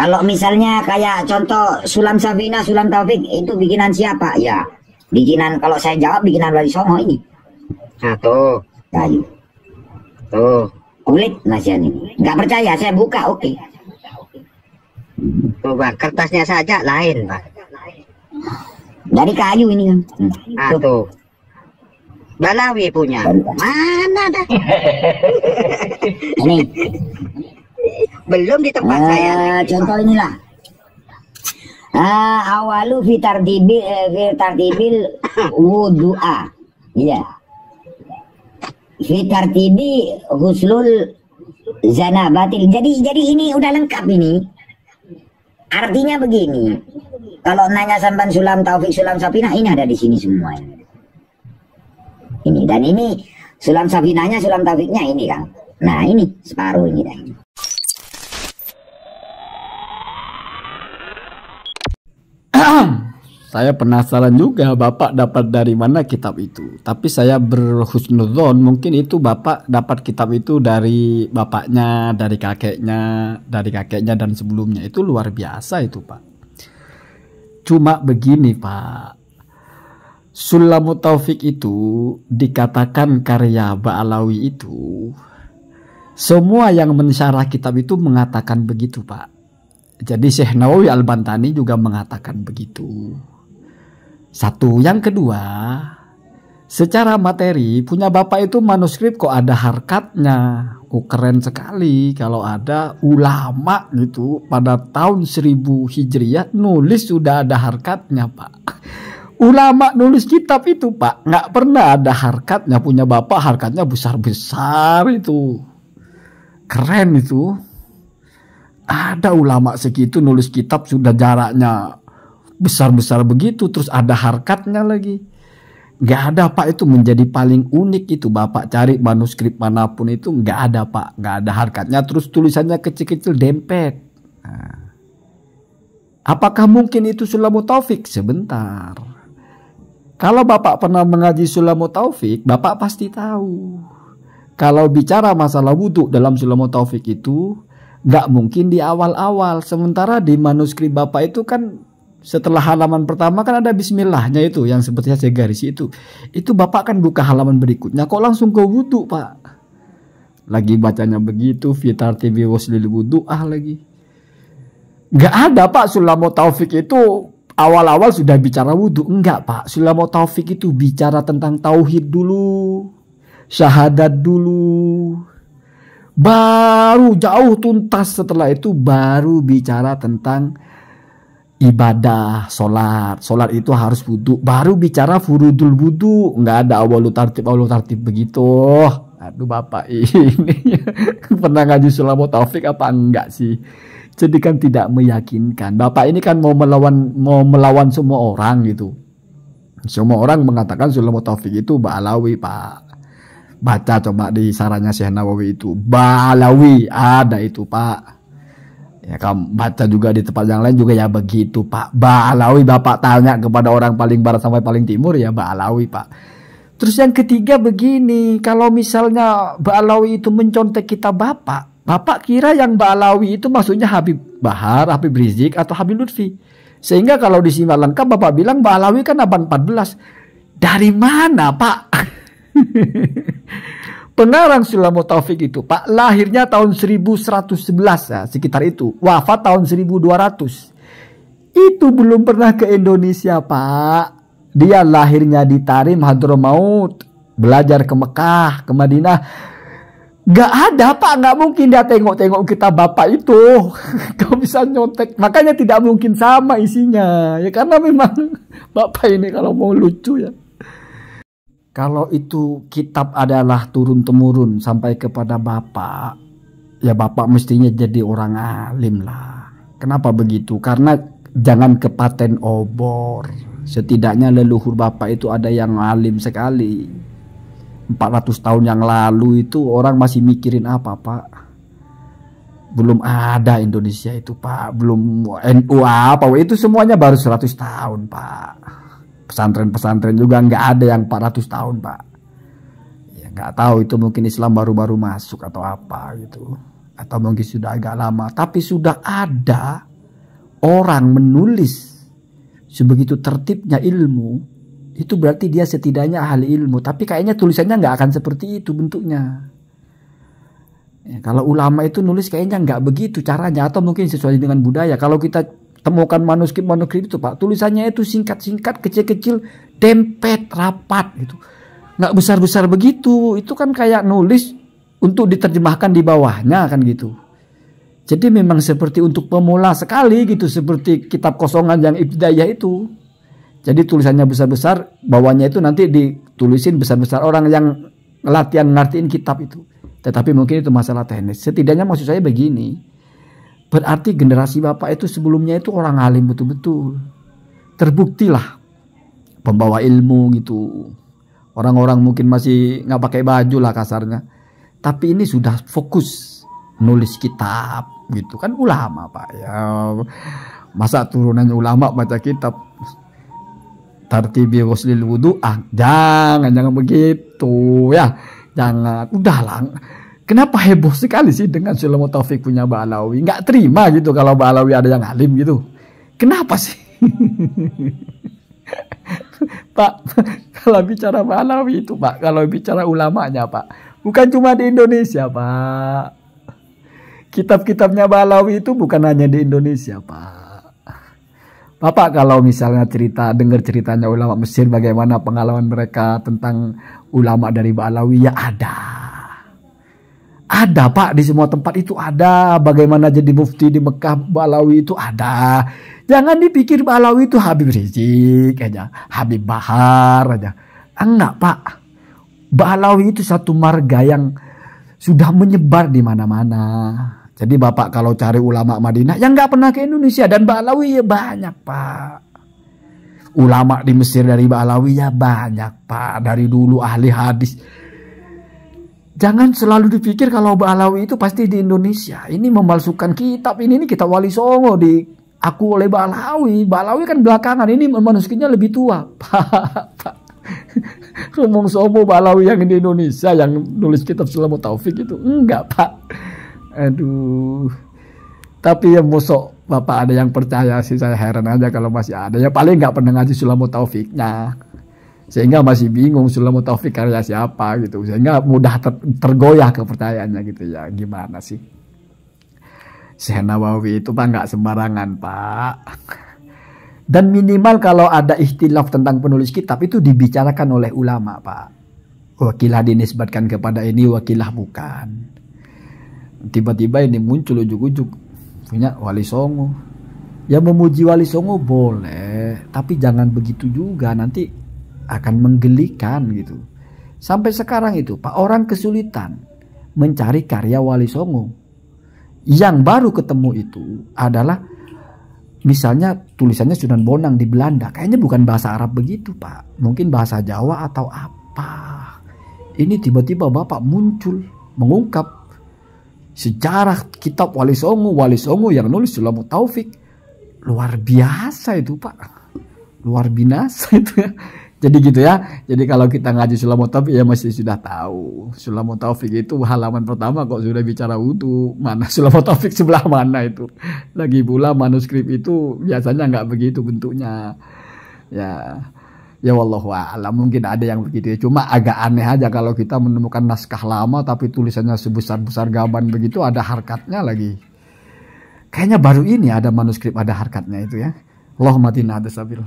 Kalau misalnya kayak contoh Sulam Safina, Sulam Taufik itu bikinan siapa? Ya, bikinan kalau saya jawab bikinan Wali Songo ini. Nah tuh, Kayu. tuh, Kulit nasian ini. Nggak percaya, saya buka, oke. tuh Bang, kertasnya saja lain Bang. Dari kayu ini kan. Nah tuh, Balawi punya. Mana dah? Ini. Belum di tempat saya. Contoh inilah. Awalu fitartibil wudu'a. Iya. Fitartibi huslul zanabatil. Jadi ini udah lengkap ini. Artinya begini. Kalau nanya sampan Sulam Taufik, Sulam Safina, ini ada di sini semua ini. Ini dan ini Sulam Safinanya, Sulam Taufiknya ini kan. Nah ini separuh ini dah. Saya penasaran juga Bapak dapat dari mana kitab itu. Tapi saya berhusnudzon mungkin itu Bapak dapat kitab itu dari bapaknya, dari kakeknya dan sebelumnya. Itu luar biasa itu Pak. Cuma begini Pak. Sulamut Taufik itu dikatakan karya Ba'alawi itu. Semua yang mensyarah kitab itu mengatakan begitu Pak. Jadi Syekh Nawawi Al-Bantani juga mengatakan begitu. Satu, yang kedua, secara materi punya Bapak itu manuskrip kok ada harkatnya. Oh keren sekali kalau ada ulama gitu pada tahun 1000 Hijriah nulis sudah ada harkatnya Pak. Ulama nulis kitab itu Pak nggak pernah ada harkatnya, punya Bapak harkatnya besar-besar itu. Keren itu. Ada ulama segitu nulis kitab sudah jaraknya besar-besar begitu, terus ada harkatnya lagi. Nggak ada Pak, itu menjadi paling unik itu. Bapak cari manuskrip manapun itu nggak ada Pak, nggak ada harkatnya, terus tulisannya kecil-kecil dempet. Nah, apakah mungkin itu Sulamut Taufik? Sebentar. Kalau Bapak pernah mengaji Sulamut Taufik, Bapak pasti tahu. Kalau bicara masalah wudhu dalam Sulamut Taufik itu nggak mungkin di awal-awal. Sementara di manuskrip Bapak itu kan setelah halaman pertama kan ada bismillahnya itu yang seperti saya garisi itu. Itu Bapak kan buka halaman berikutnya kok langsung ke wudhu Pak. Lagi bacanya begitu, fitartibi waslil wudu'ah lagi. Nggak ada Pak Sulamut Taufik itu awal-awal sudah bicara wudhu. Enggak Pak, Sulamut Taufik itu bicara tentang tauhid dulu, syahadat dulu. Baru jauh tuntas setelah itu baru bicara tentang ibadah, sholat itu harus wudhu. Baru bicara furudul wudhu. Nggak ada awalu tartib begitu. Aduh Bapak ini pernah ngaji Sulamut Taufik apa enggak sih? Jadi kan tidak meyakinkan. Bapak ini kan mau melawan semua orang gitu. Semua orang mengatakan Sulamut Taufik itu Ba'alawi Pak. Baca coba di sarannya Syekh Nawawi itu Ba'alawi ada itu Pak. Ya kamu baca juga di tempat yang lain juga ya begitu Pak. Ba'alawi Bapak tanya kepada orang paling barat sampai paling timur ya Ba'alawi Pak. Terus yang ketiga begini, kalau misalnya Ba'alawi itu mencontek kitab Bapak kira yang Ba'alawi itu maksudnya Habib Bahar, Habib Rizik atau Habib Lutfi. Sehingga kalau disimak lengkap Bapak bilang Ba'alawi kan abad 14. Dari mana Pak? Pengarang Sulamut Taufik itu Pak lahirnya tahun 1111 ya, sekitar itu. Wafat tahun 1200. Itu belum pernah ke Indonesia Pak. Dia lahirnya di Tarim Hadramaut, belajar ke Mekah, ke Madinah. Gak ada Pak, gak mungkin dia tengok-tengok kitab Bapak itu. Kau bisa nyontek, makanya tidak mungkin sama isinya. Ya karena memang Bapak ini kalau mau lucu ya. Kalau itu kitab adalah turun-temurun sampai kepada Bapak, ya Bapak mestinya jadi orang alim lah. Kenapa begitu? Karena jangan kepaten obor. Setidaknya leluhur Bapak itu ada yang alim sekali. 400 tahun yang lalu itu orang masih mikirin apa Pak? Belum ada Indonesia itu Pak. Belum NU apa. Itu semuanya baru 100 tahun Pak. Pesantren-pesantren juga nggak ada yang 400 tahun Pak. Ya nggak tahu itu mungkin Islam baru-baru masuk atau apa gitu. Atau mungkin sudah agak lama. Tapi sudah ada orang menulis sebegitu tertibnya ilmu, itu berarti dia setidaknya ahli ilmu. Tapi kayaknya tulisannya nggak akan seperti itu bentuknya. Ya, kalau ulama itu nulis kayaknya nggak begitu caranya, atau mungkin sesuai dengan budaya. Kalau kita temukan manuskrip itu Pak, tulisannya itu singkat-singkat, kecil-kecil, dempet, rapat gitu. Nggak besar-besar begitu. Itu kan kayak nulis untuk diterjemahkan di bawahnya kan gitu. Jadi memang seperti untuk pemula sekali gitu, seperti kitab kosongan yang ibtidaiyah itu. Jadi tulisannya besar-besar, bawahnya itu nanti ditulisin besar-besar, orang yang latihan ngertiin kitab itu. Tetapi mungkin itu masalah teknis. Setidaknya maksud saya begini, berarti generasi Bapak itu sebelumnya itu orang alim betul-betul. Terbuktilah pembawa ilmu gitu. Orang-orang mungkin masih nggak pakai baju lah kasarnya. Tapi ini sudah fokus nulis kitab gitu kan, ulama Pak ya. Masa turunannya ulama baca kitab tartibi ghuslil wudu, jangan begitu ya, jangan, udahlah. Kenapa heboh sekali sih dengan Sulamul Taufik punya Mbak Alawi? Nggak terima gitu kalau Mbak Alawi ada yang alim gitu. Kenapa sih? Pak, kalau bicara Mbak Alawi itu Pak, kalau bicara ulamanya Pak, bukan cuma di Indonesia Pak. Kitab-kitabnya Mbak Alawi itu bukan hanya di Indonesia Pak. Bapak kalau misalnya dengar ceritanya ulama Mesir, bagaimana pengalaman mereka tentang ulama dari Mbak Alawi, ya ada. Ada Pak, di semua tempat itu ada. Bagaimana jadi mufti di Mekah Mbak Alawi itu ada. Jangan dipikir Mbak Alawi itu Habib Rizik aja, Habib Bahar aja. Enggak Pak. Mbak Alawi itu satu marga yang sudah menyebar di mana-mana. Jadi Bapak kalau cari ulama Madinah yang nggak pernah ke Indonesia, dan Mbak Alawi ya banyak Pak. Ulama di Mesir dari Mbak Alawi ya banyak Pak. Dari dulu ahli hadis. Jangan selalu dipikir kalau Mbak Alawi itu pasti di Indonesia. Ini memalsukan kitab. Ini kitab Wali Songo diaku oleh Mbak Alawi. Mbak Alawi kan belakangan, ini manuskripnya lebih tua Pak. Rumong sobo Mbak Alawi yang di Indonesia yang nulis kitab Sulamul Taufik itu enggak Pak. Aduh. Tapi ya mosok Bapak ada yang percaya sih, saya heran aja kalau masih ada. Ya paling nggak pernah ngaji Sulamul Taufiknya, sehingga masih bingung Sulamul Taufik karya siapa gitu, sehingga mudah tergoyah kepercayaannya gitu ya. Gimana sih? Syekh Nawawi itu Pak nggak sembarangan Pak. Dan minimal kalau ada ikhtilaf tentang penulis kitab itu dibicarakan oleh ulama Pak. Wakilah dinisbatkan kepada ini, wakilah bukan. Tiba-tiba ini muncul ujuk-ujuk punya Wali Songo. Ya memuji Wali Songo boleh, tapi jangan begitu juga, nanti akan menggelikan gitu. Sampai sekarang itu Pak, orang kesulitan mencari karya Wali Songo. Yang baru ketemu itu adalah misalnya tulisannya Sunan Bonang di Belanda. Kayaknya bukan bahasa Arab begitu Pak, mungkin bahasa Jawa atau apa. Ini tiba-tiba Bapak muncul mengungkap sejarah kitab Wali Songo yang nulis Sulamul Taufik. Luar biasa itu Pak, luar binasa itu ya. Jadi gitu ya. Jadi kalau kita ngaji Sulamul Taufik ya mesti sudah tahu Sulamul Taufik itu halaman pertama kok sudah bicara wudu. Mana Sulamul Taufik sebelah mana itu. Lagi pula manuskrip itu biasanya nggak begitu bentuknya. Ya wallahu a'lam, mungkin ada yang begitu ya. Cuma agak aneh aja kalau kita menemukan naskah lama tapi tulisannya sebesar-besar gaban begitu, ada harkatnya lagi. Kayaknya baru ini ada manuskrip ada harkatnya itu ya. Allahumma tina ada sabil.